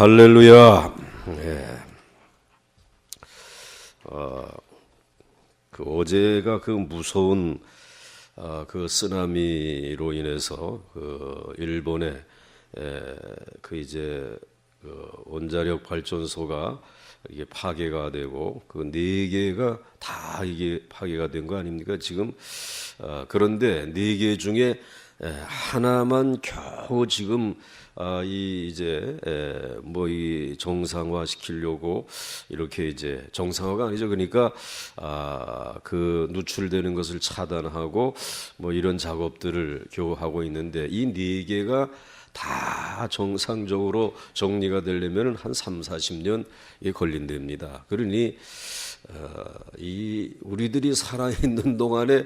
할렐루야. 예. 어제가 그 무서운 그 쓰나미로 인해서 그 일본의 그 이제 그 원자력 발전소가 이게 파괴가 되고 그 4개가 다 이게 파괴가 된 거 아닙니까? 지금 그런데 4개 중에 하나만 겨우 지금 이제 이 정상화 시키려고 이렇게 이제 정상화가 아니죠. 그러니까 그 누출되는 것을 차단하고 뭐 이런 작업들을 겨우 하고 있는데 이 4개가 다 정상적으로 정리가 되려면 한 30-40년 걸린답니다. 그러니 이 우리들이 살아있는 동안에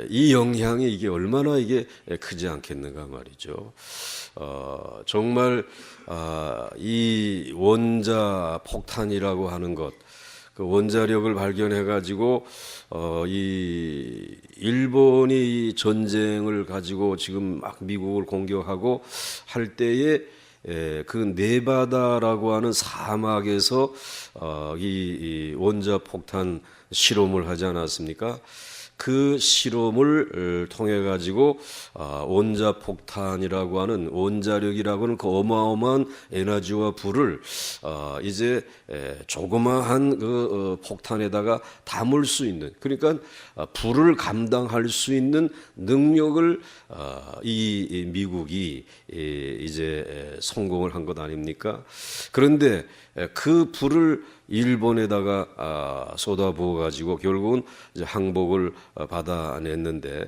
이 영향이 이게 얼마나 이게 크지 않겠는가 말이죠. 정말 이 원자 폭탄이라고 하는 것, 그 원자력을 발견해 가지고 이 일본이 전쟁을 가지고 지금 막 미국을 공격하고 할 때에 그 네바다라고 하는 사막에서 이 원자 폭탄 실험을 하지 않았습니까? 그 실험을 통해 가지고 원자 폭탄이라고 하는 원자력이라고 하는 그 어마어마한 에너지와 불을 이제 조그마한 그 폭탄에다가 담을 수 있는, 그러니까 불을 감당할 수 있는 능력을 이 미국이 이제 성공을 한 것 아닙니까? 그런데 그 불을 일본에다가 쏟아부어 가지고 결국은 이제 항복을 받아냈는데,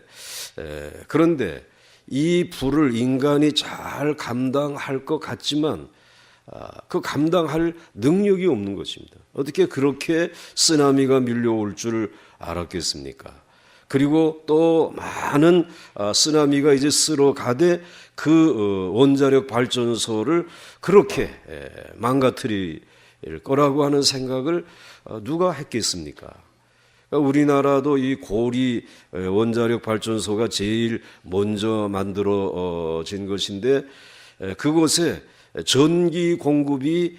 그런데 이 불을 인간이 잘 감당할 것 같지만 그 감당할 능력이 없는 것입니다. 어떻게 그렇게 쓰나미가 밀려올 줄 알았겠습니까? 그리고 또 많은 쓰나미가 이제 쓸어가되 그 원자력 발전소를 그렇게 망가뜨릴 거라고 하는 생각을 누가 했겠습니까? 우리나라도 이 고리 원자력 발전소가 제일 먼저 만들어진 것인데 그곳에 전기 공급이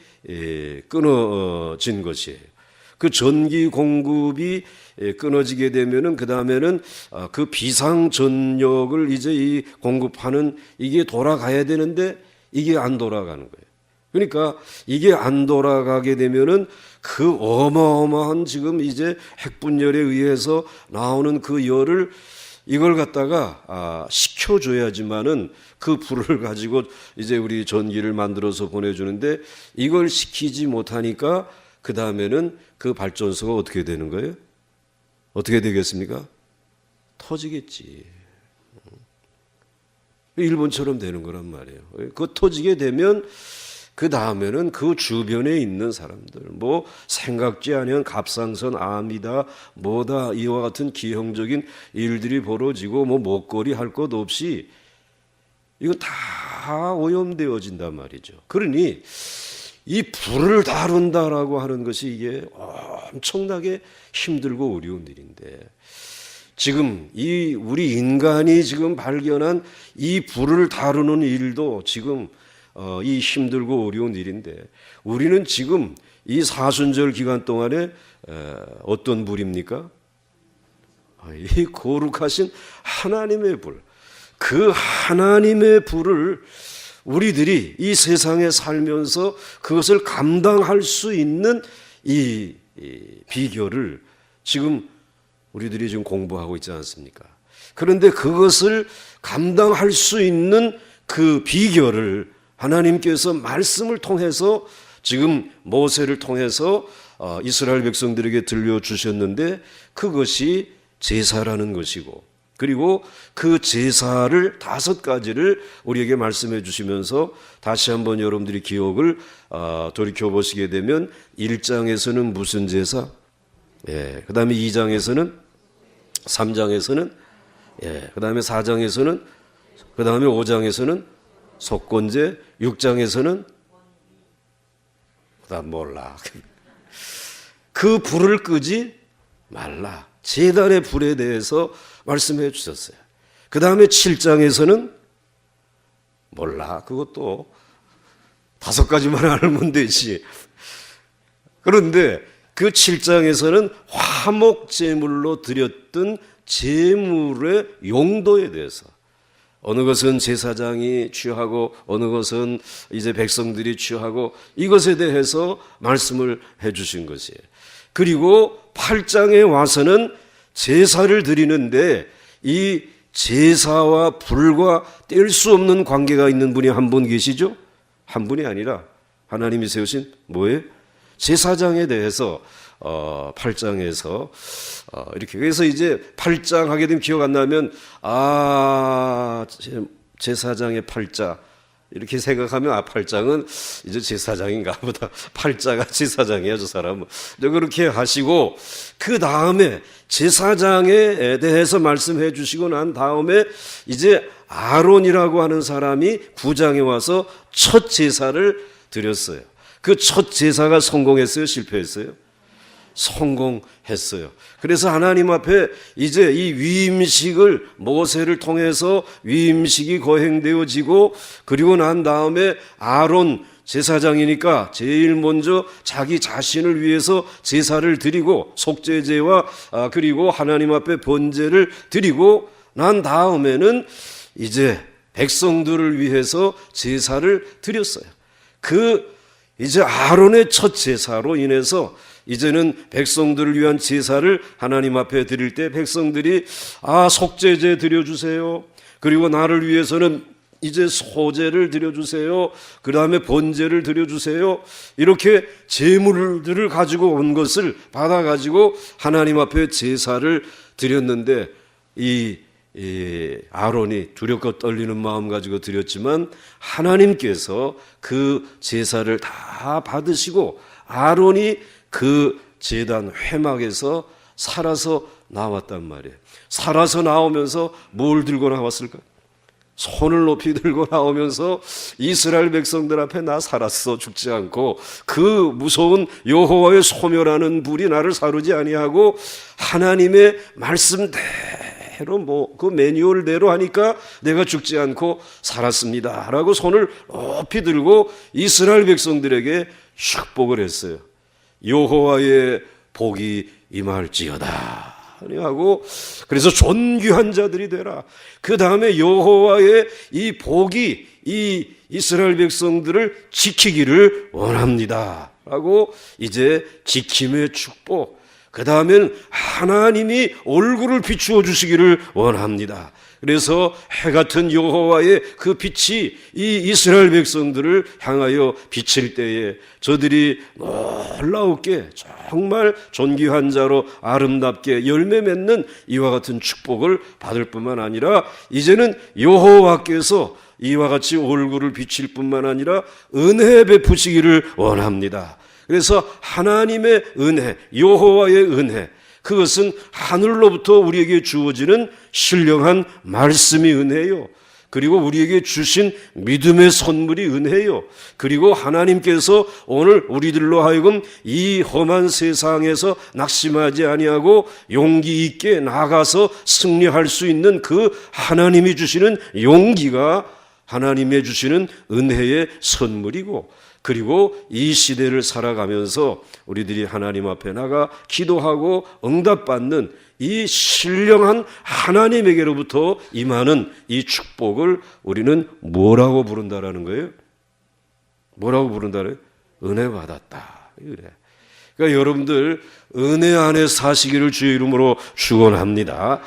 끊어진 것이에요. 그 전기 공급이 끊어지게 되면은 그 다음에는 그 비상 전력을 이제 이 공급하는 이게 돌아가야 되는데 이게 안 돌아가는 거예요. 그러니까 이게 안 돌아가게 되면은 그 어마어마한 지금 이제 핵분열에 의해서 나오는 그 열을 이걸 갖다가 식혀줘야지만은 그 불을 가지고 이제 우리 전기를 만들어서 보내주는데 이걸 시키지 못하니까 그 다음에는 그 발전소가 어떻게 되는 거예요? 어떻게 되겠습니까? 터지겠지. 일본처럼 되는 거란 말이에요. 그 터지게 되면 그 다음에는 그 주변에 있는 사람들, 뭐 생각지 않은 갑상선 암이다, 뭐다 이와 같은 기형적인 일들이 벌어지고 뭐 먹거리 할 것 없이 이거 다 오염되어진단 말이죠. 그러니 이 불을 다룬다라고 하는 것이 이게 엄청나게 힘들고 어려운 일인데 지금 이 우리 인간이 지금 발견한 이 불을 다루는 일도 지금 이 힘들고 어려운 일인데 우리는 지금 이 사순절 기간 동안에 어떤 불입니까? 이 거룩하신 하나님의 불, 그 하나님의 불을 우리들이 이 세상에 살면서 그것을 감당할 수 있는 이 비결을 지금 우리들이 지금 공부하고 있지 않습니까? 그런데 그것을 감당할 수 있는 그 비결을 하나님께서 말씀을 통해서 지금 모세를 통해서 이스라엘 백성들에게 들려주셨는데 그것이 제사라는 것이고 그리고 그 제사를 5가지를 우리에게 말씀해 주시면서 다시 한번 여러분들이 기억을 돌이켜 보시게 되면 1장에서는 무슨 제사? 그 다음에 2장에서는 3장에서는 그 다음에 4장에서는 그 다음에 5장에서는 속건제, 6장에서는 나 몰라. 그 불을 끄지 말라. 제단의 불에 대해서 말씀해 주셨어요. 그 다음에 7장에서는 몰라. 그것도 5가지만 알면 되지. 그런데 그 7장에서는 화목 제물로 드렸던 제물의 용도에 대해서, 어느 것은 제사장이 취하고 어느 것은 이제 백성들이 취하고, 이것에 대해서 말씀을 해 주신 것이에요. 그리고 8장에 와서는 제사를 드리는데 이 제사와 불과 뗄 수 없는 관계가 있는 분이 한 분 계시죠? 한 분이 아니라 하나님이 세우신 뭐예요? 제사장에 대해서 8장에서 이렇게, 그래서 이제 8장 하게 되면 기억 안 나면 제사장의 팔자 이렇게 생각하면 8장은 이제 제사장인가 보다, 팔자가 제사장이야 저 사람은. 그렇게 하시고 그 다음에 제사장에 대해서 말씀해 주시고 난 다음에 이제 아론이라고 하는 사람이 9장에 와서 첫 제사를 드렸어요. 그 첫 제사가 성공했어요? 실패했어요? 성공했어요. 그래서 하나님 앞에 이제 이 위임식을 모세를 통해서 위임식이 거행되어지고, 그리고 난 다음에 아론 제사장이니까 제일 먼저 자기 자신을 위해서 제사를 드리고 속죄제와 그리고 하나님 앞에 번제를 드리고 난 다음에는 이제 백성들을 위해서 제사를 드렸어요. 이제 아론의 첫 제사로 인해서 이제는 백성들을 위한 제사를 하나님 앞에 드릴 때 백성들이 속죄제 드려주세요. 그리고 나를 위해서는 이제 소제를 드려주세요. 그 다음에 번제를 드려주세요. 이렇게 제물들을 가지고 온 것을 받아가지고 하나님 앞에 제사를 드렸는데, 이 아론이 두렵고 떨리는 마음 가지고 드렸지만 하나님께서 그 제사를 다 받으시고 아론이 그 제단 회막에서 살아서 나왔단 말이에요. 살아서 나오면서 뭘 들고 나왔을까? 손을 높이 들고 나오면서 이스라엘 백성들 앞에 나 살았어, 죽지 않고, 그 무서운 여호와의 소멸하는 불이 나를 사르지 아니하고 하나님의 말씀대로 그 매뉴얼대로 하니까 내가 죽지 않고 살았습니다 라고 손을 높이 들고 이스라엘 백성들에게 축복을 했어요. 여호와의 복이 임할지어다 하고, 그래서 존귀한 자들이 되라. 그 다음에 여호와의 이 복이 이 이스라엘 백성들을 지키기를 원합니다 라고, 이제 지킴의 축복, 그 다음엔 하나님이 얼굴을 비추어 주시기를 원합니다. 그래서 해 같은 여호와의 그 빛이 이 이스라엘 백성들을 향하여 비칠 때에 저들이 놀라우게 정말 존귀한 자로 아름답게 열매 맺는 이와 같은 축복을 받을 뿐만 아니라, 이제는 여호와께서 이와 같이 얼굴을 비칠 뿐만 아니라 은혜 베푸시기를 원합니다. 그래서 하나님의 은혜, 여호와의 은혜, 그것은 하늘로부터 우리에게 주어지는 신령한 말씀이 은혜요. 그리고 우리에게 주신 믿음의 선물이 은혜요. 그리고 하나님께서 오늘 우리들로 하여금 이 험한 세상에서 낙심하지 아니하고 용기 있게 나가서 승리할 수 있는 그 하나님이 주시는 용기가 하나님의 주시는 은혜의 선물이고, 그리고 이 시대를 살아가면서 우리들이 하나님 앞에 나가 기도하고 응답받는 이 신령한 하나님에게로부터 임하는 이 축복을 우리는 뭐라고 부른다라는 거예요? 뭐라고 부른다래요? 은혜 받았다. 그래. 그러니까 여러분들 은혜 안에 사시기를 주의 이름으로 축원합니다.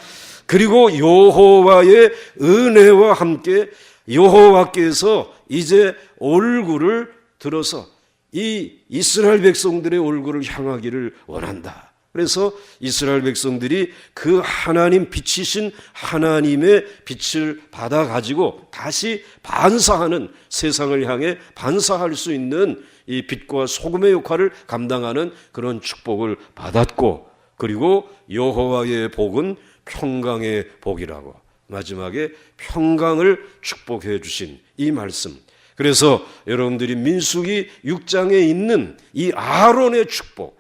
그리고 여호와의 은혜와 함께 여호와께서 이제 얼굴을 들어서 이 이스라엘 백성들의 얼굴을 향하기를 원한다. 그래서 이스라엘 백성들이 그 하나님 빛이신 하나님의 빛을 받아가지고 다시 반사하는, 세상을 향해 반사할 수 있는 이 빛과 소금의 역할을 감당하는 그런 축복을 받았고, 그리고 여호와의 복은 평강의 복이라고 마지막에 평강을 축복해 주신 이 말씀. 그래서 여러분들이 민수기 6장에 있는 이 아론의 축복,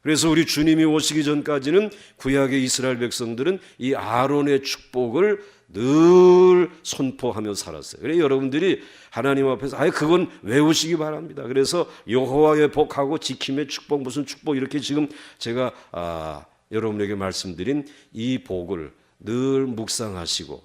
그래서 우리 주님이 오시기 전까지는 구약의 이스라엘 백성들은 이 아론의 축복을 늘 선포하며 살았어요. 그래서 여러분들이 하나님 앞에서 그건 외우시기 바랍니다. 그래서 여호와의 복하고 지킴의 축복, 무슨 축복, 이렇게 지금 제가 여러분에게 말씀드린 이 복을 늘 묵상하시고,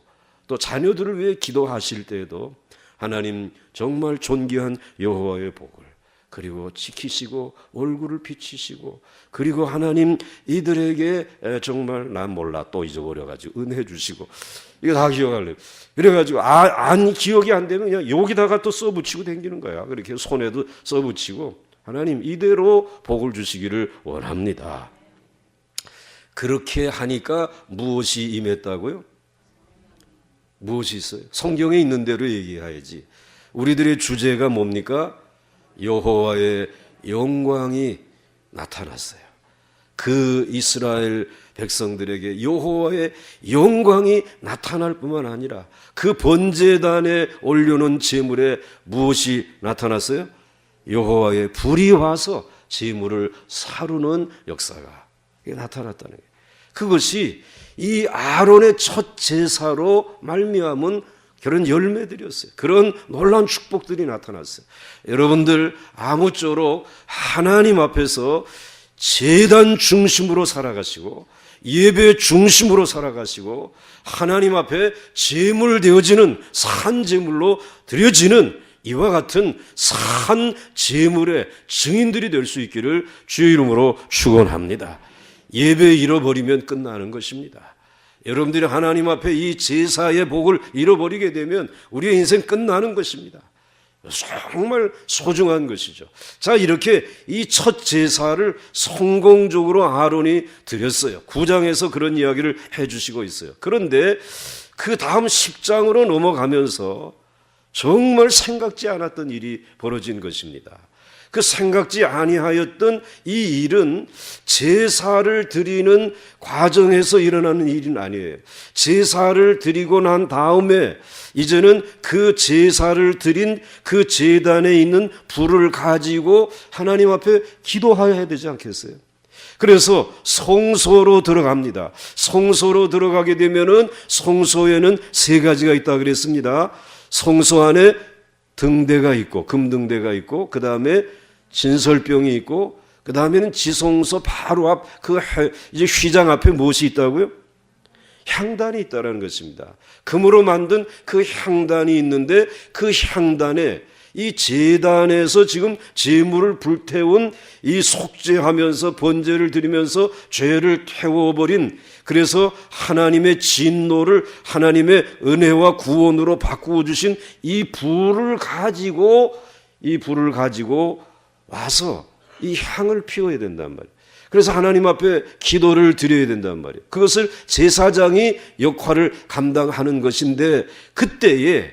또 자녀들을 위해 기도하실 때에도 하나님 정말 존귀한 여호와의 복을, 그리고 지키시고 얼굴을 비치시고, 그리고 하나님 이들에게 정말 난 몰라 또 잊어버려가지고 은혜 주시고, 이거 다 기억하려고. 그래가지고 기억이 안 되면 그냥 여기다가 또 써붙이고 다니는 거야. 그렇게 손에도 써붙이고, 하나님 이대로 복을 주시기를 원합니다. 그렇게 하니까 무엇이 임했다고요? 무엇이 있어요? 성경에 있는 대로 얘기해야지. 우리들의 주제가 뭡니까? 여호와의 영광이 나타났어요. 그 이스라엘 백성들에게 여호와의 영광이 나타날 뿐만 아니라 그 번제단에 올려놓은 제물에 무엇이 나타났어요? 여호와의 불이 와서 제물을 사르는 역사가 나타났다는 거예요. 그것이 이 아론의 첫 제사로 말미암은 그런 열매들이었어요. 그런 놀라운 축복들이 나타났어요. 여러분들 아무쪼록 하나님 앞에서 제단 중심으로 살아가시고, 예배 중심으로 살아가시고, 하나님 앞에 제물 되어지는 산 제물로 드려지는 이와 같은 산 제물의 증인들이 될 수 있기를 주의 이름으로 축원합니다. 예배 잃어버리면 끝나는 것입니다. 여러분들이 하나님 앞에 이 제사의 복을 잃어버리게 되면 우리의 인생 끝나는 것입니다. 정말 소중한 것이죠. 자, 이렇게 이 첫 제사를 성공적으로 아론이 드렸어요. 9장에서 그런 이야기를 해주시고 있어요. 그런데 그 다음 10장으로 넘어가면서 정말 생각지 않았던 일이 벌어진 것입니다. 그 생각지 아니하였던 이 일은 제사를 드리는 과정에서 일어나는 일은 아니에요. 제사를 드리고 난 다음에 이제는 그 제사를 드린 그 제단에 있는 불을 가지고 하나님 앞에 기도해야 되지 않겠어요? 그래서 성소로 들어갑니다. 성소로 들어가게 되면은 성소에는 세 가지가 있다 그랬습니다. 성소 안에 등대가 있고, 금등대가 있고, 그 다음에 진설병이 있고, 그 다음에는 지성소 바로 앞 이제 휘장 앞에 무엇이 있다고요? 향단이 있다라는 것입니다. 금으로 만든 그 향단이 있는데, 그 향단에 이 제단에서 지금 제물을 불태운 이 속죄하면서 번제를 드리면서 죄를 태워버린, 그래서 하나님의 진노를 하나님의 은혜와 구원으로 바꾸어 주신 이 불을 가지고 와서 이 향을 피워야 된단 말이에요. 그래서 하나님 앞에 기도를 드려야 된단 말이에요. 그것을 제사장이 역할을 감당하는 것인데, 그때에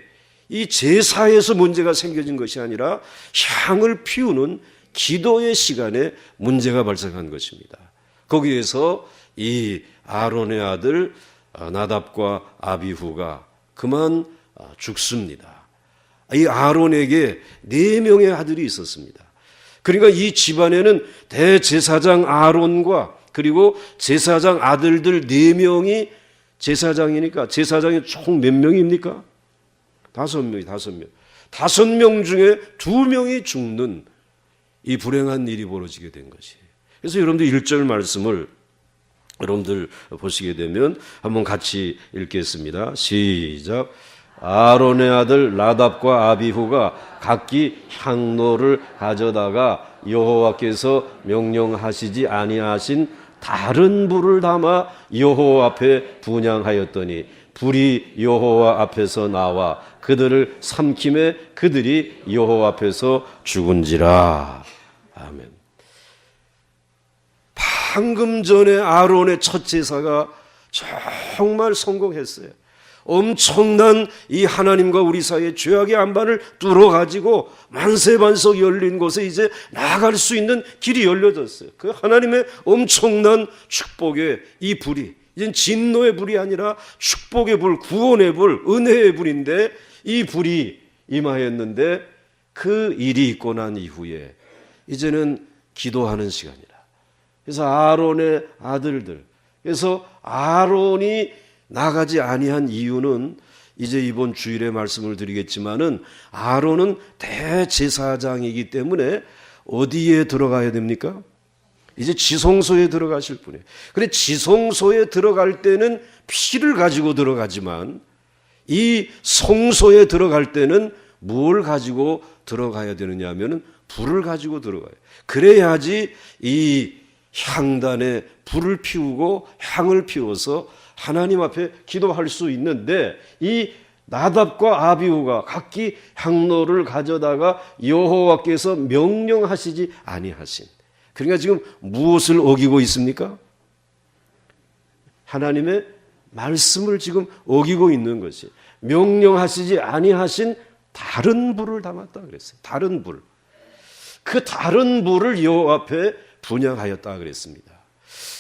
이 제사에서 문제가 생겨진 것이 아니라 향을 피우는 기도의 시간에 문제가 발생한 것입니다. 거기에서 이 아론의 아들 나답과 아비후가 그만 죽습니다. 이 아론에게 4명의 아들이 있었습니다. 그러니까 이 집안에는 대제사장 아론과 그리고 제사장 아들들 4명이 제사장이니까, 제사장이 총 몇 명입니까? 5명이 5명. 5명 중에 2명이 죽는 이 불행한 일이 벌어지게 된 것이에요. 그래서 여러분들 1절 말씀을 여러분들 보시게 되면 한번 같이 읽겠습니다. 시작. 아론의 아들 나답과 아비후가 각기 향로를 가져다가 여호와께서 명령하시지 아니하신 다른 불을 담아 여호와 앞에 분향하였더니 불이 여호와 앞에서 나와 그들을 삼킴에 그들이 여호와 앞에서 죽은지라. 아멘. 방금 전에 아론의 첫 제사가 정말 성공했어요. 엄청난 이 하나님과 우리 사이의 죄악의 안반을 뚫어가지고 만세반석 열린 곳에 이제 나아갈 수 있는 길이 열려졌어요. 그 하나님의 엄청난 축복의 이 불이 이젠 진노의 불이 아니라 축복의 불, 구원의 불, 은혜의 불인데 이 불이 임하였는데, 그 일이 있고 난 이후에 이제는 기도하는 시간이라. 그래서 아론의 아들들, 그래서 아론이 나가지 아니한 이유는 이제 이번 주일에 말씀을 드리겠지만은 아론은 대제사장이기 때문에 어디에 들어가야 됩니까? 이제 지성소에 들어가실 분이에요. 그런데 지성소에 들어갈 때는 피를 가지고 들어가지만 이 성소에 들어갈 때는 뭘 가지고 들어가야 되느냐 하면은 불을 가지고 들어가요. 그래야지 이 향단에 불을 피우고 향을 피워서 하나님 앞에 기도할 수 있는데 이 나답과 아비후가 각기 향로를 가져다가 여호와께서 명령하시지 아니하신, 그러니까 지금 무엇을 어기고 있습니까? 하나님의 말씀을 지금 어기고 있는 것이, 명령하시지 아니하신 다른 불을 담았다 그랬어요. 다른 불. 그 다른 불을 여호와 앞에 분향하였다 그랬습니다.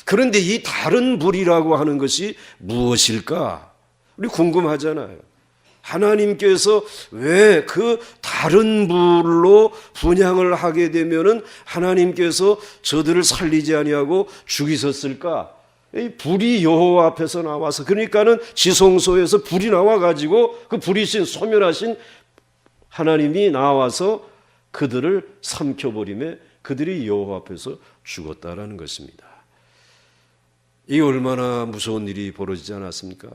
그런데 이 다른 불이라고 하는 것이 무엇일까? 우리 궁금하잖아요. 하나님께서 왜 그 다른 불로 분향을 하게 되면은 하나님께서 저들을 살리지 아니하고 죽이셨을까? 이 불이 여호와 앞에서 나와서, 그러니까는 지성소에서 불이 나와 가지고 그 불이신 소멸하신 하나님이 나와서 그들을 삼켜버리며 그들이 여호와 앞에서 죽었다라는 것입니다. 이게 얼마나 무서운 일이 벌어지지 않았습니까?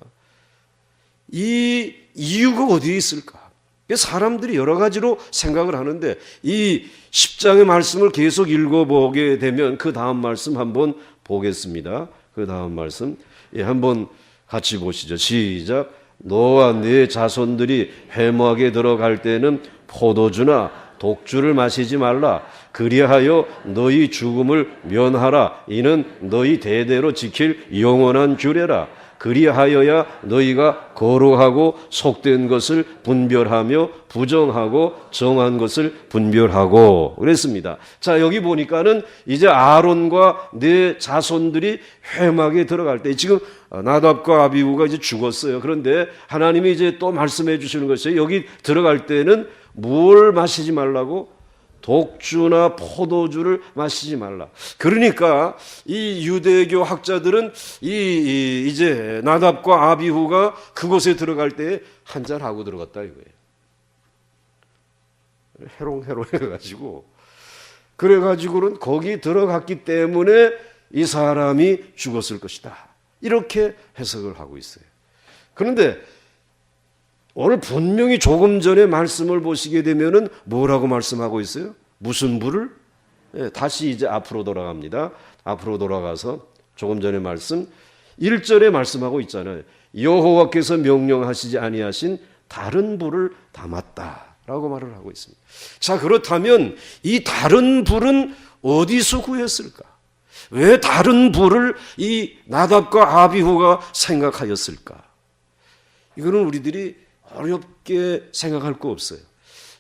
이 이유가 어디에 있을까? 사람들이 여러 가지로 생각을 하는데 이 10장의 말씀을 계속 읽어보게 되면 그 다음 말씀 한번 보겠습니다. 그 다음 말씀 한번 같이 보시죠. 시작. 너와 네 자손들이 회막에 들어갈 때는 포도주나 독주를 마시지 말라. 그리하여 너희 죽음을 면하라. 이는 너희 대대로 지킬 영원한 규례라. 그리하여야 너희가 거룩하고 속된 것을 분별하며 부정하고 정한 것을 분별하고 그랬습니다. 자, 여기 보니까는 이제 아론과 네 자손들이 회막에 들어갈 때, 지금 나답과 아비후가 이제 죽었어요. 그런데 하나님이 이제 또 말씀해 주시는 것이, 여기 들어갈 때는 뭘 마시지 말라고? 독주나 포도주를 마시지 말라. 그러니까 이 유대교 학자들은 이제 나답과 아비후가 그곳에 들어갈 때 한잔 하고 들어갔다 이거예요. 해롱해롱 해가지고, 그래가지고는 거기 들어갔기 때문에 이 사람이 죽었을 것이다, 이렇게 해석을 하고 있어요. 그런데 오늘 분명히 조금 전에 말씀을 보시게 되면은 뭐라고 말씀하고 있어요? 무슨 불을? 다시 이제 앞으로 돌아갑니다. 앞으로 돌아가서 조금 전에 말씀 1절에 말씀하고 있잖아요. 여호와께서 명령하시지 아니하신 다른 불을 담았다라고 말을 하고 있습니다. 자, 그렇다면 이 다른 불은 어디서 구했을까? 왜 다른 불을 이 나답과 아비후가 생각하였을까? 이거는 우리들이 어렵게 생각할 거 없어요.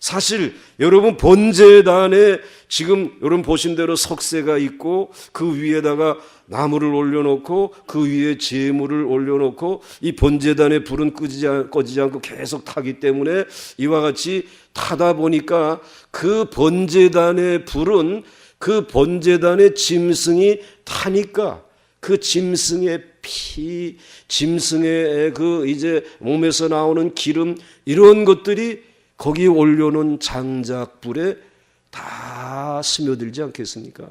사실 여러분 번제단에 지금 여러분 보신 대로 석쇠가 있고 그 위에다가 나무를 올려놓고 그 위에 제물을 올려놓고 이 번제단의 불은 꺼지지 않고 계속 타기 때문에 이와 같이 타다 보니까 그 번제단의 불은 그 번제단의 짐승이 타니까 그 짐승의 피, 짐승의 그 이제 몸에서 나오는 기름, 이런 것들이 거기에 올려놓은 장작불에 다 스며들지 않겠습니까?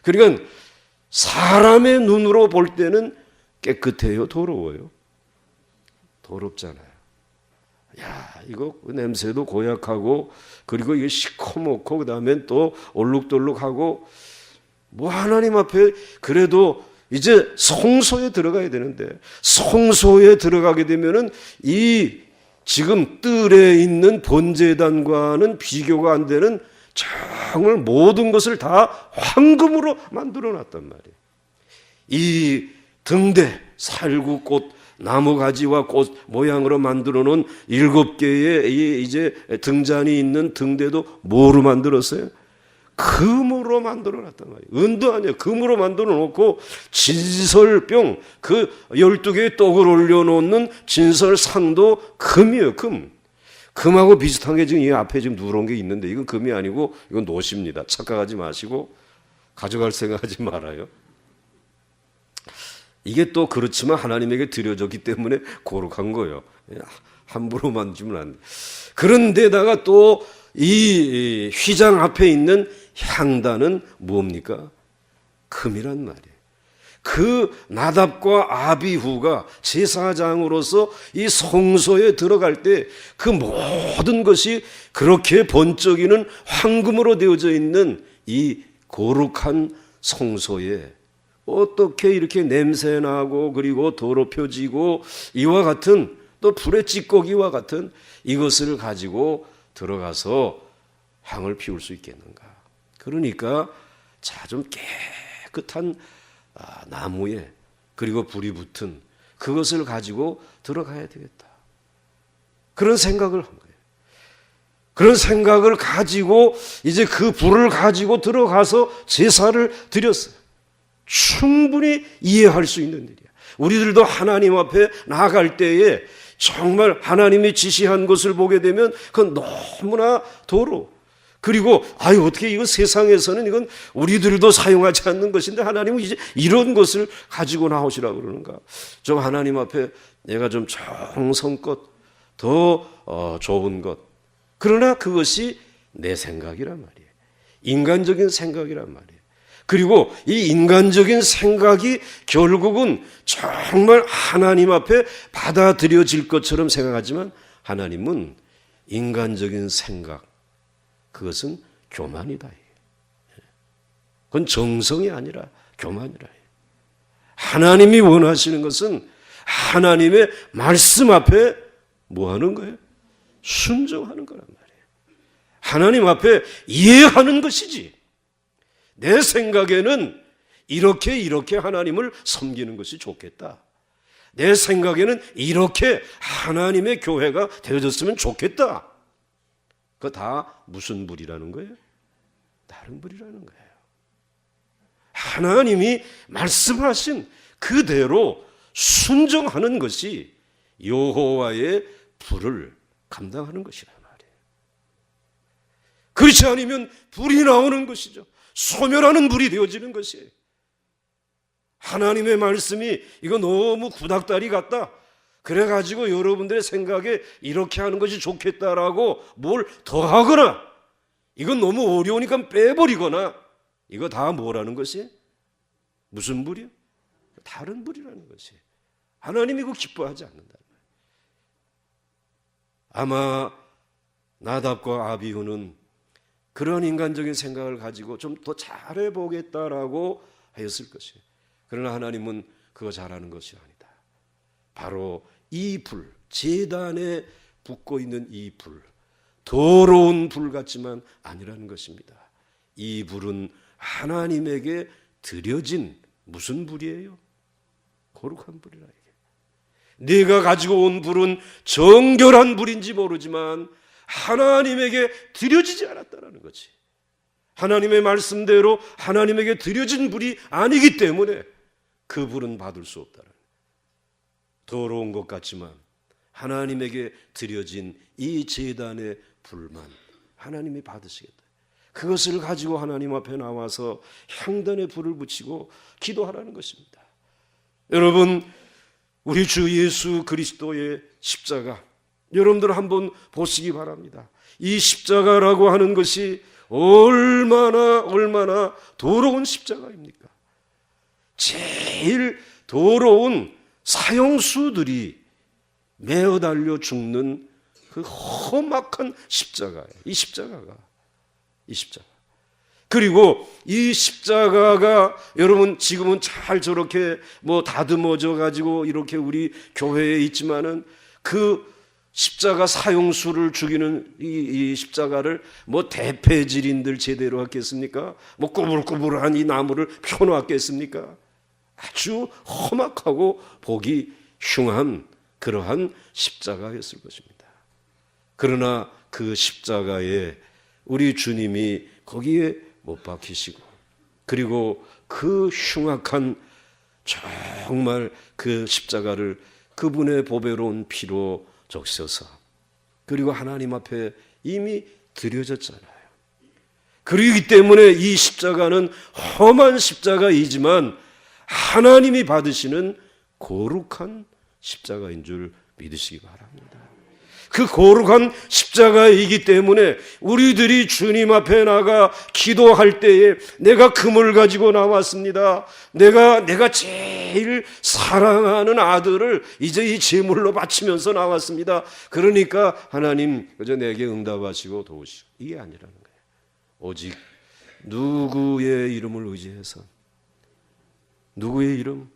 그러니까 사람의 눈으로 볼 때는 깨끗해요, 더러워요? 더럽잖아요. 야, 이거 냄새도 고약하고, 그리고 이게 시커멓고, 그 다음에 또 얼룩덜룩하고, 뭐 하나님 앞에 그래도 이제 성소에 들어가야 되는데, 성소에 들어가게 되면은 이 지금 뜰에 있는 번제단과는 비교가 안 되는 정말 모든 것을 다 황금으로 만들어 놨단 말이에요. 이 등대, 살구꽃, 나무가지와 꽃 모양으로 만들어 놓은 7개의 이제 등잔이 있는 등대도 뭐로 만들었어요? 금으로 만들어 놨단 말이에요. 은도 아니에요. 금으로 만들어 놓고 진설병, 그 12개의 떡을 올려놓는 진설상도 금이에요. 금. 금하고 비슷한 게 지금 이 앞에 지금 누런 게 있는데 이건 금이 아니고 이건 노십니다. 착각하지 마시고 가져갈 생각하지 말아요. 이게 또 그렇지만 하나님에게 드려졌기 때문에 거룩한 거예요. 함부로 만지면 안 돼. 그런데다가 또 이 휘장 앞에 있는 향단은 뭡니까? 금이란 말이에요. 그 나답과 아비후가 제사장으로서 이 성소에 들어갈 때 그 모든 것이 그렇게 번쩍이는 황금으로 되어져 있는 이 거룩한 성소에 어떻게 이렇게 냄새나고 그리고 더럽혀지고 이와 같은 또 불의 찌꺼기와 같은 이것을 가지고 들어가서 향을 피울 수 있겠는가? 그러니까 자, 좀 깨끗한 나무에 그리고 불이 붙은 그것을 가지고 들어가야 되겠다. 그런 생각을 한 거예요. 그런 생각을 가지고 이제 그 불을 가지고 들어가서 제사를 드렸어요. 충분히 이해할 수 있는 일이야. 우리들도 하나님 앞에 나아갈 때에 정말 하나님이 지시한 것을 보게 되면 그건 너무나 더러워. 그리고 어떻게 이거 세상에서는 이건 우리들도 사용하지 않는 것인데 하나님은 이제 이런 것을 가지고 나오시라고 그러는가. 좀 하나님 앞에 내가 좀 정성껏 더 좋은 것. 그러나 그것이 내 생각이란 말이에요. 인간적인 생각이란 말이에요. 그리고 이 인간적인 생각이 결국은 정말 하나님 앞에 받아들여질 것처럼 생각하지만 하나님은 인간적인 생각, 그것은 교만이다. 그건 정성이 아니라 교만이라. 하나님이 원하시는 것은 하나님의 말씀 앞에 뭐 하는 거예요? 순종하는 거란 말이에요. 하나님 앞에 이해하는 것이지. 내 생각에는 이렇게 하나님을 섬기는 것이 좋겠다. 내 생각에는 이렇게 하나님의 교회가 되어졌으면 좋겠다. 그거 다 무슨 불이라는 거예요? 다른 불이라는 거예요. 하나님이 말씀하신 그대로 순종하는 것이 여호와의 불을 감당하는 것이란 말이에요. 그렇지 않으면 불이 나오는 것이죠. 소멸하는 불이 되어지는 것이에요. 하나님의 말씀이 이거 너무 구닥다리 같다. 그래가지고 여러분들의 생각에 이렇게 하는 것이 좋겠다라고 뭘 더하거나 이건 너무 어려우니까 빼버리거나 이거 다 뭐라는 것이? 무슨 불이요? 다른 불이라는 것이. 하나님이 그거 기뻐하지 않는다. 아마 나답과 아비후는 그런 인간적인 생각을 가지고 좀 더 잘해보겠다라고 하였을 것이에요. 그러나 하나님은 그거 잘하는 것이 아니다. 바로 이 불, 제단에 붙고 있는 이 불, 더러운 불 같지만 아니라는 것입니다. 이 불은 하나님에게 드려진 무슨 불이에요? 거룩한 불이라. 네가 가지고 온 불은 정결한 불인지 모르지만 하나님에게 드려지지 않았다는 거지. 하나님의 말씀대로 하나님에게 드려진 불이 아니기 때문에 그 불은 받을 수 없다는. 더러운 것 같지만 하나님에게 드려진 이 제단의 불만 하나님이 받으시겠다. 그것을 가지고 하나님 앞에 나와서 향단의 불을 붙이고 기도하라는 것입니다. 여러분, 우리 주 예수 그리스도의 십자가 여러분들 한번 보시기 바랍니다. 이 십자가라고 하는 것이 얼마나 더러운 십자가입니까? 제일 더러운 사형수들이 매어 달려 죽는 그 험악한 십자가예요. 이 십자가. 그리고 이 십자가가 여러분 지금은 잘 저렇게 뭐 다듬어져 가지고 이렇게 우리 교회에 있지만은 그 십자가 사형수를 죽이는 이 십자가를 뭐 대패질인들 제대로 했겠습니까? 뭐 꾸불꾸불한 이 나무를 펴놓았겠습니까? 아주 험악하고 보기 흉한 그러한 십자가였을 것입니다. 그러나 그 십자가에 우리 주님이 거기에 못 박히시고 그리고 그 흉악한 정말 그 십자가를 그분의 보배로운 피로 적셔서 그리고 하나님 앞에 이미 드려졌잖아요. 그러기 때문에 이 십자가는 험한 십자가이지만 하나님이 받으시는 거룩한 십자가인 줄 믿으시기 바랍니다. 그 거룩한 십자가이기 때문에 우리들이 주님 앞에 나가 기도할 때에 내가 금을 가지고 나왔습니다. 내가 제일 사랑하는 아들을 이제 이 제물로 바치면서 나왔습니다. 그러니까 하나님 그저 내게 응답하시고 도우시고, 이게 아니라는 거예요. 오직 누구의 이름을 의지해서, 누구의 이름?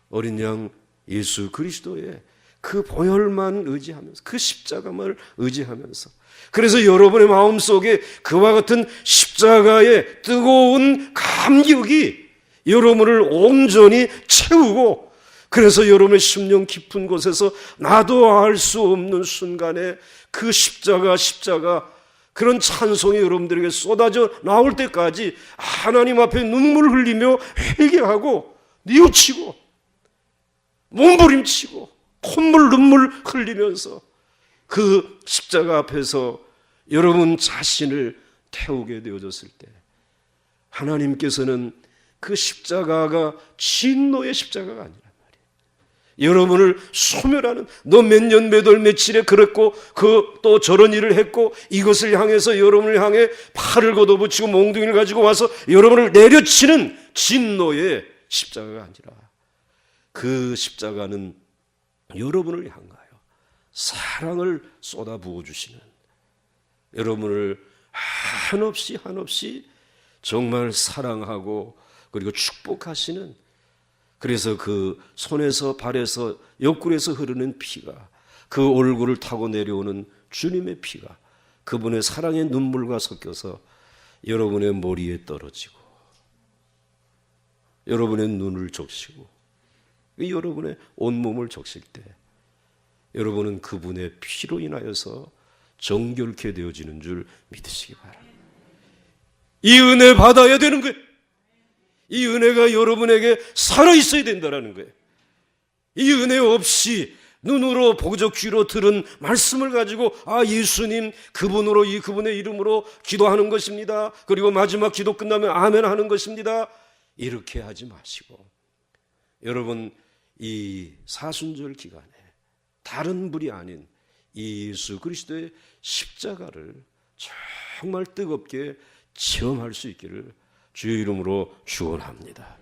어린 양 예수 그리스도의 그 보혈만 의지하면서, 그 십자가만 의지하면서, 그래서 여러분의 마음속에 그와 같은 십자가의 뜨거운 감격이 여러분을 온전히 채우고, 그래서 여러분의 심령 깊은 곳에서 나도 알 수 없는 순간에 그 십자가 그런 찬송이 여러분들에게 쏟아져 나올 때까지 하나님 앞에 눈물 흘리며 회개하고 뉘우치고 몸부림치고 콧물 눈물 흘리면서 그 십자가 앞에서 여러분 자신을 태우게 되어졌을 때, 하나님께서는 그 십자가가 진노의 십자가가 아니란 말이에요. 여러분을 소멸하는, 너 몇 년 몇 월 며칠에 그랬고 또 저런 일을 했고, 이것을 향해서 여러분을 향해 팔을 걷어붙이고 몽둥이를 가지고 와서 여러분을 내려치는 진노의 십자가가 아니라, 그 십자가는 여러분을 향하여 사랑을 쏟아부어 주시는, 여러분을 한없이 정말 사랑하고 그리고 축복하시는, 그래서 그 손에서 발에서 옆구리에서 흐르는 피가, 그 얼굴을 타고 내려오는 주님의 피가 그분의 사랑의 눈물과 섞여서 여러분의 머리에 떨어지고 여러분의 눈을 적시고 여러분의 온몸을 적실 때, 여러분은 그분의 피로 인하여서 정결케 되어지는 줄 믿으시기 바랍니다. 이 은혜 받아야 되는 거예요. 이 은혜가 여러분에게 살아있어야 된다는 거예요. 이 은혜 없이 눈으로 보고 귀로 들은 말씀을 가지고 예수님 그분으로 그분의 이름으로 기도하는 것입니다, 그리고 마지막 기도 끝나면 아멘 하는 것입니다, 이렇게 하지 마시고, 여러분 이 사순절 기간에 다른 불이 아닌 예수 그리스도의 십자가를 정말 뜨겁게 체험할 수 있기를 주의 이름으로 축원합니다.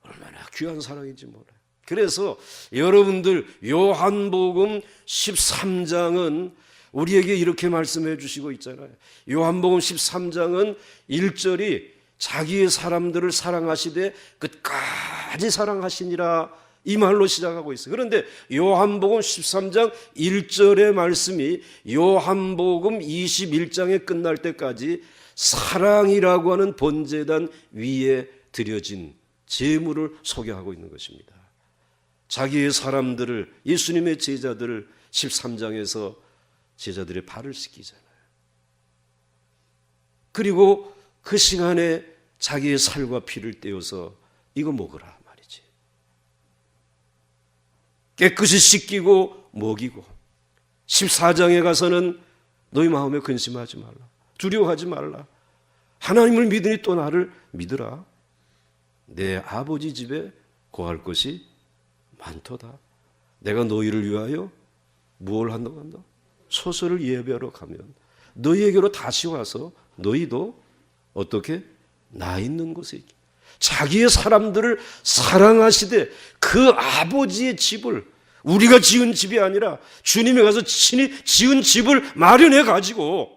얼마나 귀한 사랑인지 몰라요. 그래서 여러분들 요한복음 13장은 우리에게 이렇게 말씀해 주시고 있잖아요. 요한복음 13장은 1절이 자기의 사람들을 사랑하시되 끝까지 사랑하시니라, 이 말로 시작하고 있어요. 그런데 요한복음 13장 1절의 말씀이 요한복음 21장에 끝날 때까지 사랑이라고 하는 번제단 위에 드려진 제물을 소개하고 있는 것입니다. 자기의 사람들을, 예수님의 제자들을 13장에서 제자들의 발을 씻기잖아요. 그리고 그 시간에 자기의 살과 피를 떼어서 이거 먹으라 말이지. 깨끗이 씻기고 먹이고, 14장에 가서는 너희 마음에 근심하지 말라, 두려워하지 말라, 하나님을 믿으니 또 나를 믿으라, 내 아버지 집에 거할 것이 많도다. 내가 너희를 위하여 무엇을 한다고 한다? 소설을 예배하러 가면 너희에게로 다시 와서 너희도 어떻게? 나 있는 곳에 있게. 자기의 사람들을 사랑하시되 그 아버지의 집을, 우리가 지은 집이 아니라 주님이 가서 친히 지은 집을 마련해 가지고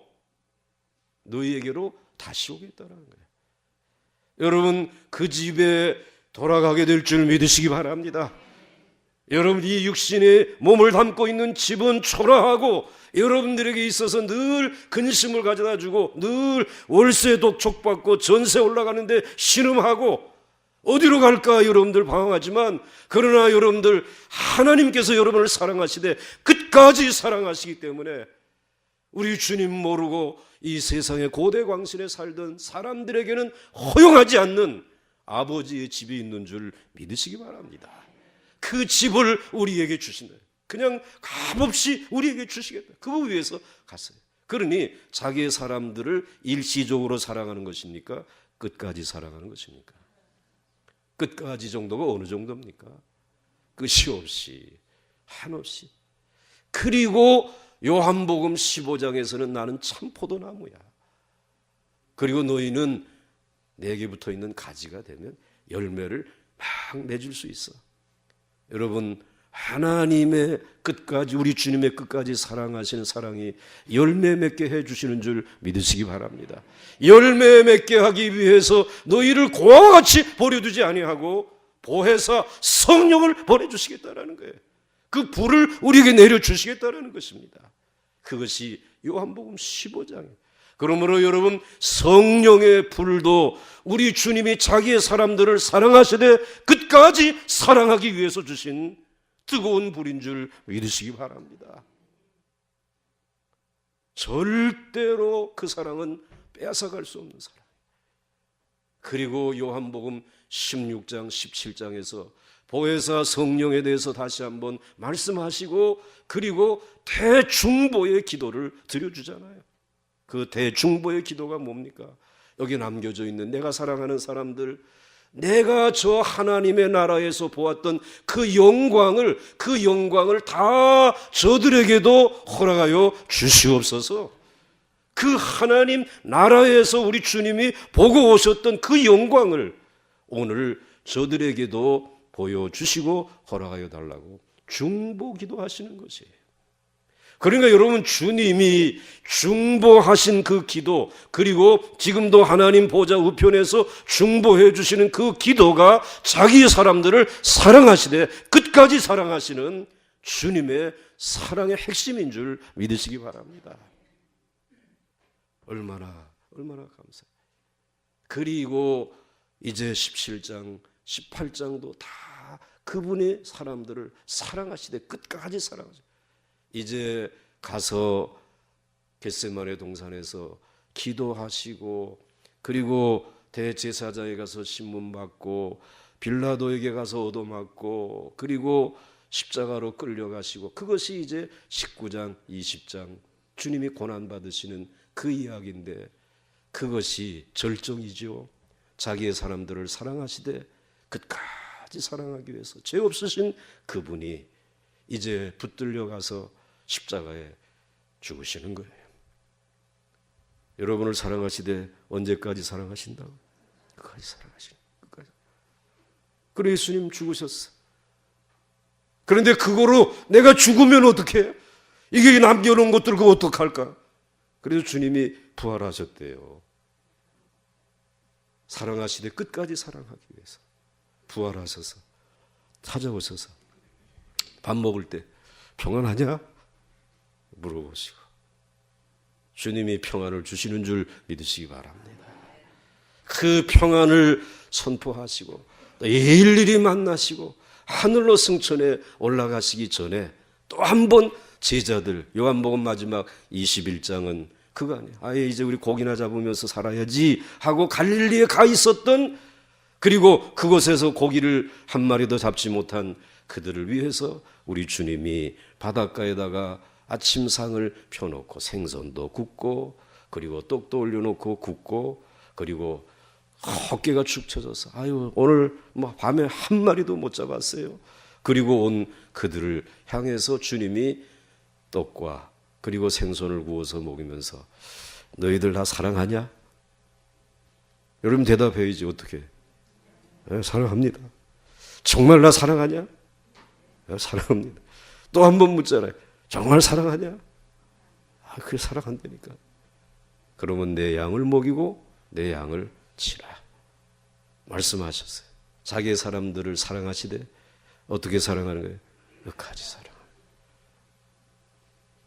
너희에게로 다시 오겠다는 거예요. 여러분 그 집에 돌아가게 될 줄 믿으시기 바랍니다. 여러분 이 육신의 몸을 담고 있는 집은 초라하고 여러분들에게 있어서 늘 근심을 가져다 주고, 늘 월세 독촉받고 전세 올라가는데 신음하고 어디로 갈까 여러분들 방황하지만, 그러나 여러분들 하나님께서 여러분을 사랑하시되 끝까지 사랑하시기 때문에 우리 주님 모르고 이 세상의 고대 광신에 살던 사람들에게는 허용하지 않는 아버지의 집이 있는 줄 믿으시기 바랍니다. 그 집을 우리에게 주신다. 그냥 값없이 우리에게 주시겠다. 그거 위해서 갔어요. 그러니 자기의 사람들을 일시적으로 사랑하는 것입니까? 끝까지 사랑하는 것입니까? 끝까지 정도가 어느 정도입니까? 끝이 없이 한없이. 그리고 요한복음 15장에서는 나는 참 포도나무야. 그리고 너희는 내게 붙어 있는 가지가 되면 열매를 막 맺을 수 있어. 여러분, 하나님의 끝까지, 우리 주님의 끝까지 사랑하시는 사랑이 열매 맺게 해주시는 줄 믿으시기 바랍니다. 열매 맺게 하기 위해서 너희를 고아와 같이 버려두지 아니하고 보혜사 성령을 보내주시겠다라는 거예요. 그 불을 우리에게 내려주시겠다라는 것입니다. 그것이 요한복음 15장이에요. 그러므로 여러분, 성령의 불도 우리 주님이 자기의 사람들을 사랑하시되 끝까지 사랑하기 위해서 주신 뜨거운 불인 줄 믿으시기 바랍니다. 절대로 그 사랑은 빼앗아갈 수 없는 사랑. 그리고 요한복음 16장 17장에서 보혜사 성령에 대해서 다시 한번 말씀하시고, 그리고 대중보의 기도를 드려주잖아요. 그 대중보의 기도가 뭡니까? 여기 남겨져 있는 내가 사랑하는 사람들, 내가 저 하나님의 나라에서 보았던 그 영광을 다 저들에게도 허락하여 주시옵소서. 그 하나님 나라에서 우리 주님이 보고 오셨던 그 영광을 오늘 저들에게도 보여주시고 허락하여 달라고 중보기도 하시는 것이에요. 그러니까 여러분, 주님이 중보하신 그 기도, 그리고 지금도 하나님 보좌 우편에서 중보해 주시는 그 기도가 자기의 사람들을 사랑하시되 끝까지 사랑하시는 주님의 사랑의 핵심인 줄 믿으시기 바랍니다. 얼마나 감사해요. 그리고 이제 17장, 18장도 다 그분이 사람들을 사랑하시되 끝까지 사랑하시되, 이제 가서 겟세마네 동산에서 기도하시고, 그리고 대제사장에 가서 신문 받고, 빌라도에게 가서 얻어맞고, 그리고 십자가로 끌려가시고, 그것이 이제 19장, 20장 주님이 고난받으시는 그 이야기인데, 그것이 절정이죠. 자기의 사람들을 사랑하시되 끝까지 사랑하기 위해서 죄 없으신 그분이 이제 붙들려 가서 십자가에 죽으시는 거예요. 여러분을 사랑하시되 언제까지 사랑하신다고? 끝까지 사랑하시는 끝까지. 그래 예수님 죽으셨어. 그런데 그거로 내가 죽으면 어떡해? 이게 남겨놓은 것들 그거 어떡할까? 그래서 주님이 부활하셨대요. 사랑하시되 끝까지 사랑하기 위해서 부활하셔서 찾아오셔서 밥 먹을 때 평안하냐? 물어보시고 주님이 평안을 주시는 줄 믿으시기 바랍니다. 그 평안을 선포하시고 또 일일이 만나시고 하늘로 승천해 올라가시기 전에 또 한 번 제자들, 요한복음 마지막 21장은 그거 아니에요. 아예 이제 우리 고기나 잡으면서 살아야지 하고 갈릴리에 가 있었던, 그리고 그곳에서 고기를 한 마리도 잡지 못한 그들을 위해서 우리 주님이 바닷가에다가 아침상을 펴놓고 생선도 굽고, 그리고 떡도 올려놓고 굽고, 그리고 어깨가 축 처져서 아유 오늘 밤에 한 마리도 못 잡았어요. 그리고 온 그들을 향해서 주님이 떡과 그리고 생선을 구워서 먹이면서 너희들 다 사랑하냐? 여러분 대답해야지. 어떻게? 네, 사랑합니다. 정말 나 사랑하냐? 네, 사랑합니다. 또 한 번 묻잖아요. 정말 사랑하냐? 그래 사랑한다니까. 그러면 내 양을 먹이고 내 양을 치라 말씀하셨어요. 자기의 사람들을 사랑하시되 어떻게 사랑하는 거예요? 끝까지 사랑.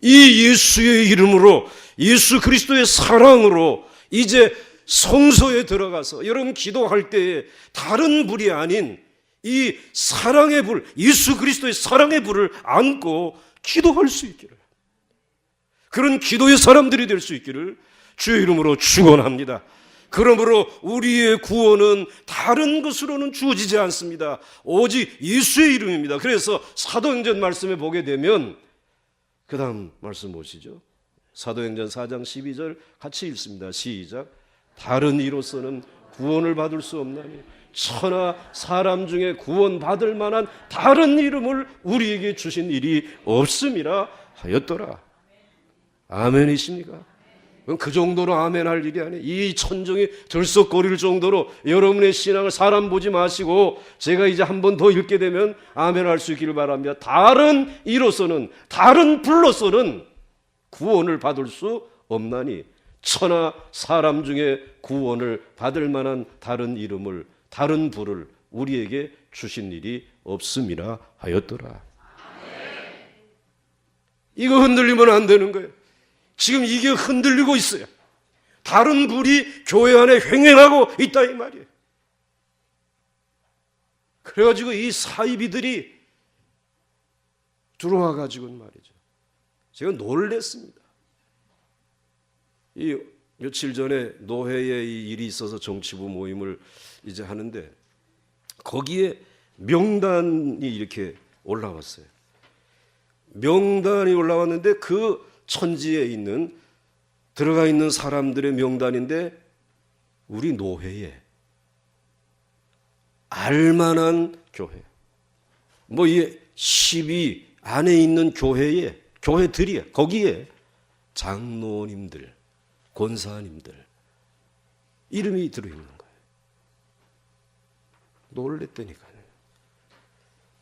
이 예수의 이름으로, 예수 그리스도의 사랑으로 이제 성소에 들어가서 여러분 기도할 때에 다른 불이 아닌 이 사랑의 불, 예수 그리스도의 사랑의 불을 안고 기도할 수 있기를, 그런 기도의 사람들이 될 수 있기를 주의 이름으로 축원합니다. 그러므로 우리의 구원은 다른 것으로는 주어지지 않습니다. 오직 예수의 이름입니다. 그래서 사도행전 말씀에 보게 되면 그 다음 말씀 보시죠. 사도행전 4장 12절 같이 읽습니다. 시작. 다른 이로서는 구원을 받을 수 없나니 천하 사람 중에 구원받을 만한 다른 이름을 우리에게 주신 일이 없음이라 하였더라. 아멘이십니까? 그 정도로 아멘할 일이 아니에요. 이 천정이 들썩거릴 정도로 여러분의 신앙을 사람 보지 마시고 제가 이제 한 번 더 읽게 되면 아멘할 수 있기를 바랍니다. 다른 이로서는, 다른 불로서는 구원을 받을 수 없나니 천하 사람 중에 구원을 받을 만한 다른 이름을, 다른 부를 우리에게 주신 일이 없음이라 하였더라. 이거 흔들리면 안 되는 거예요. 지금 이게 흔들리고 있어요. 다른 불이 교회 안에 횡행하고 있다 이 말이에요. 그래가지고 이 사이비들이 들어와 가지고는 말이죠. 제가 놀랬습니다. 이 며칠 전에 노회에 이 일이 있어서 정치부 모임을 이제 하는데 거기에 명단이 이렇게 올라왔어요. 명단이 올라왔는데 그 천지에 있는 들어가 있는 사람들의 명단인데 우리 노회에 알만한 교회, 뭐 이 10위 안에 있는 교회에, 교회들이야. 거기에 장로님들, 권사님들 이름이 들어있는 거예요. 놀랬다니까요.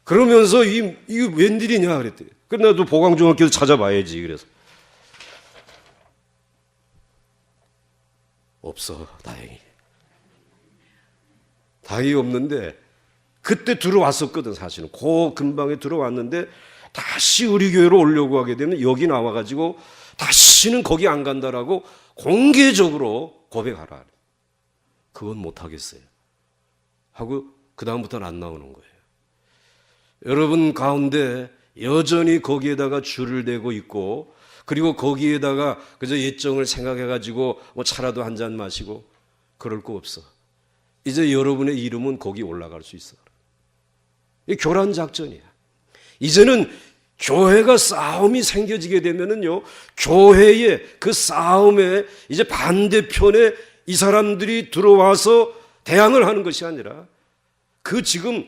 그러면서 이게 웬일이냐 그랬더니, 그래 나도 보광중학교에서 찾아봐야지. 그래서 없어. 다행히 없는데 그때 들어왔었거든. 사실은 그 근방에 들어왔는데 다시 우리 교회로 오려고 하게 되면 여기 나와가지고 다시는 거기 안 간다라고 공개적으로 고백하라. 그건 못하겠어요 하고 그 다음부터는 안 나오는 거예요. 여러분 가운데 여전히 거기에다가 줄을 대고 있고, 그리고 거기에다가 그저 예정을 생각해가지고 뭐 차라도 한 잔 마시고 그럴 거 없어. 이제 여러분의 이름은 거기 올라갈 수 있어. 이 교란 작전이야. 이제는 교회가 싸움이 생겨지게 되면은요, 교회의 그 싸움에 이제 반대편에 이 사람들이 들어와서 대항을 하는 것이 아니라 그 지금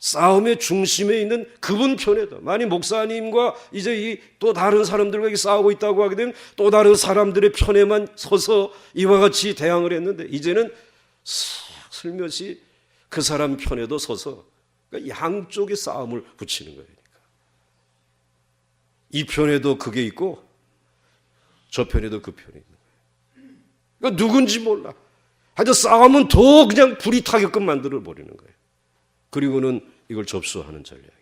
싸움의 중심에 있는 그분 편에도, 만약 목사님과 이제 이 또 다른 사람들과 싸우고 있다고 하게 되면 또 다른 사람들의 편에만 서서 이와 같이 대항을 했는데 이제는 슬며시 그 사람 편에도 서서, 그러니까 양쪽의 싸움을 붙이는 거예요. 이 편에도 그게 있고 저 편에도 그 편이 있는 거예요. 그러니까 누군지 몰라. 하여튼 싸움은 더 그냥 불이 타게끔 만들어 버리는 거예요. 그리고는 이걸 접수하는 전략이에요.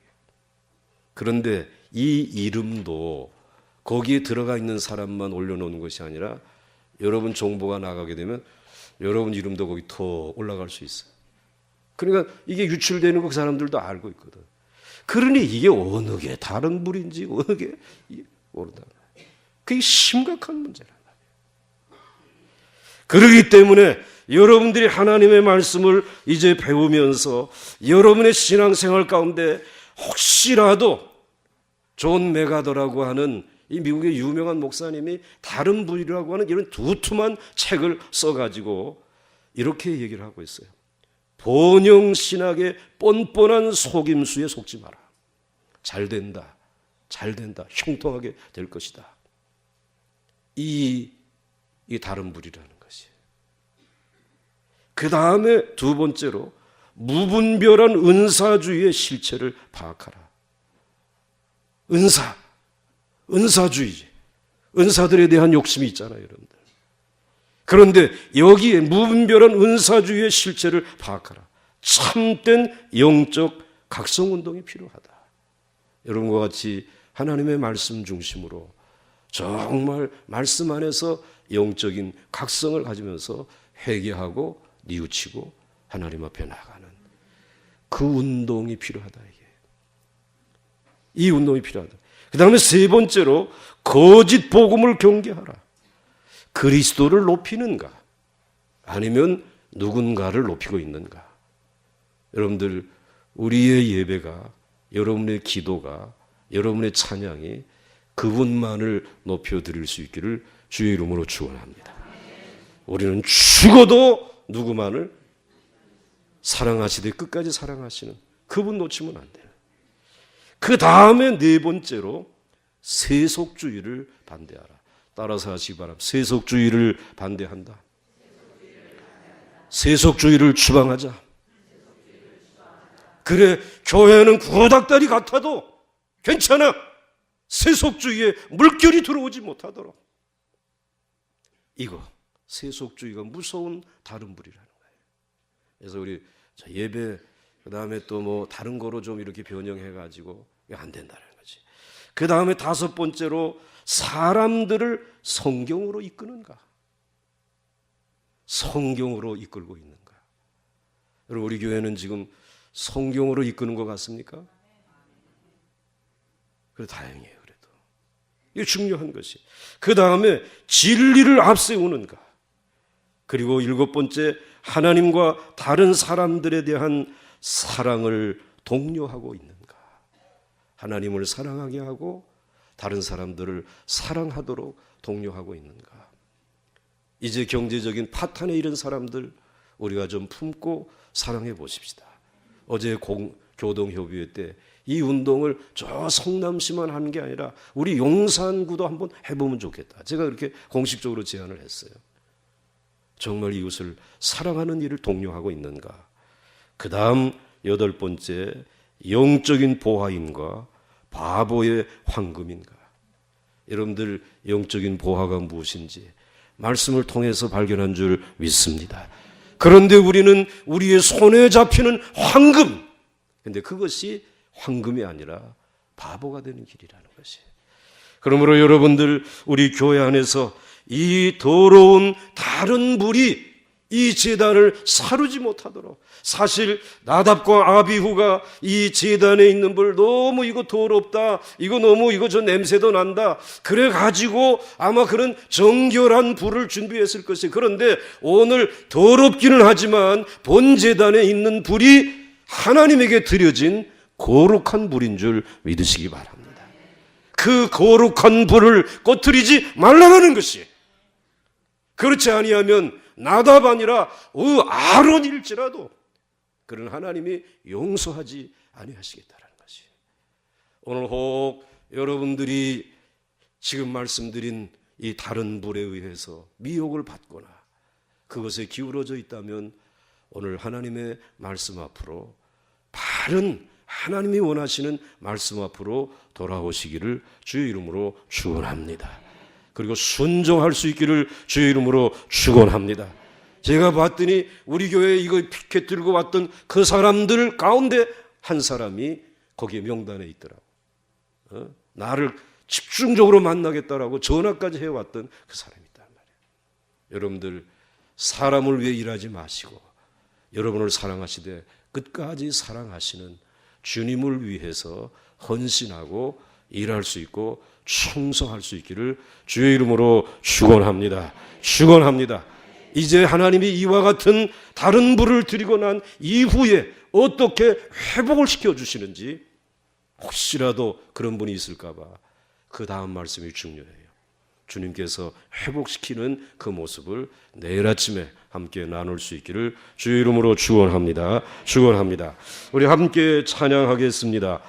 그런데 이 이름도 거기에 들어가 있는 사람만 올려놓는 것이 아니라 여러분 정보가 나가게 되면 여러분 이름도 거기 더 올라갈 수 있어요. 그러니까 이게 유출되는 거 그 사람들도 알고 있거든. 그러니 이게 어느 게 다른 불인지 어느 게 모른다. 그게 심각한 문제란 말이에요. 그렇기 때문에 여러분들이 하나님의 말씀을 이제 배우면서 여러분의 신앙생활 가운데 혹시라도 존 메가더라고 하는 이 미국의 유명한 목사님이 다른 불이라고 하는 이런 두툼한 책을 써가지고 이렇게 얘기를 하고 있어요. 번영신학의 뻔뻔한 속임수에 속지 마라. 잘 된다. 형통하게 될 것이다. 이 다른 불이라는 것이. 그 다음에 두 번째로 무분별한 은사주의의 실체를 파악하라. 은사주의. 은사들에 대한 욕심이 있잖아요, 여러분들. 그런데 여기에 무분별한 은사주의의 실체를 파악하라. 참된 영적 각성운동이 필요하다. 여러분과 같이 하나님의 말씀 중심으로 정말 말씀 안에서 영적인 각성을 가지면서 회개하고 뉘우치고 하나님 앞에 나가는 그 운동이 필요하다. 이 운동이 필요하다. 그 다음에 세 번째로 거짓 복음을 경계하라. 그리스도를 높이는가 아니면 누군가를 높이고 있는가. 여러분들, 우리의 예배가, 여러분의 기도가, 여러분의 찬양이 그분만을 높여드릴 수 있기를 주의 이름으로 축원합니다. 우리는 죽어도 누구만을? 사랑하시되 끝까지 사랑하시는 그분 놓치면 안 돼요. 그 다음에 네 번째로 세속주의를 반대하라. 따라서 하시기 바랍니다. 세속주의를 반대한다. 세속주의를 추방하자. 그래, 교회는 구닥다리 같아도 괜찮아. 세속주의에 물결이 들어오지 못하도록. 이거 세속주의가 무서운 다른 불이라는 거예요. 그래서 우리 예배 그 다음에 또 뭐 다른 거로 좀 이렇게 변형해가지고 안 된다는 거지. 그 다음에 다섯 번째로 사람들을 성경으로 이끄는가? 성경으로 이끌고 있는가? 여러분, 우리 교회는 지금 성경으로 이끄는 것 같습니까? 그래, 다행이에요. 그래도 이게 중요한 것이. 그 다음에 진리를 앞세우는가? 그리고 일곱 번째, 하나님과 다른 사람들에 대한 사랑을 독려하고 있는가? 하나님을 사랑하게 하고 다른 사람들을 사랑하도록 독려하고 있는가? 이제 경제적인 파탄에 이른 사람들 우리가 좀 품고 사랑해 보십시다. 어제 교동협의회 때 이 운동을 저 성남시만 하는 게 아니라 우리 용산구도 한번 해보면 좋겠다. 제가 그렇게 공식적으로 제안을 했어요. 정말 이웃을 사랑하는 일을 독려하고 있는가? 그 다음 여덟 번째, 영적인 보화인가 바보의 황금인가? 여러분들 영적인 보화가 무엇인지 말씀을 통해서 발견한 줄 믿습니다. 그런데 우리는 우리의 손에 잡히는 황금, 근데 그것이 황금이 아니라 바보가 되는 길이라는 것이. 그러므로 여러분들, 우리 교회 안에서 이 더러운 다른 불이 이 제단을 사르지 못하도록, 사실 나답과 아비후가 이 제단에 있는 불 너무 이거 더럽다, 이거 너무 이거 저 냄새도 난다, 그래 가지고 아마 그런 정결한 불을 준비했을 것이에요. 그런데 오늘 더럽기는 하지만 본 제단에 있는 불이 하나님에게 드려진 거룩한 불인 줄 믿으시기 바랍니다. 그 거룩한 불을 꺼트리지 말라는 것이. 그렇지 아니하면 나답 아니라 아론일지라도 그런 하나님이 용서하지 아니하시겠다는 것이. 오늘 혹 여러분들이 지금 말씀드린 이 다른 불에 의해서 미혹을 받거나 그것에 기울어져 있다면 오늘 하나님의 말씀 앞으로, 바른 하나님이 원하시는 말씀 앞으로 돌아오시기를 주의 이름으로 축원합니다. 그리고 순종할 수 있기를 주의 이름으로 축원합니다. 제가 봤더니 우리 교회에 이거 피켓 들고 왔던 그 사람들 가운데 한 사람이 거기에 명단에 있더라고. 나를 집중적으로 만나겠다라고 전화까지 해왔던 그 사람이 있단 말이에요. 여러분들, 사람을 위해 일하지 마시고 여러분을 사랑하시되 끝까지 사랑하시는 주님을 위해서 헌신하고 일할 수 있고 충성할 수 있기를 주의 이름으로 축원합니다. 축원합니다. 이제 하나님이 이와 같은 다른 불을 드리고 난 이후에 어떻게 회복을 시켜주시는지, 혹시라도 그런 분이 있을까 봐 그 다음 말씀이 중요해요. 주님께서 회복시키는 그 모습을 내일 아침에 함께 나눌 수 있기를 주의 이름으로 축원합니다. 축원합니다. 우리 함께 찬양하겠습니다.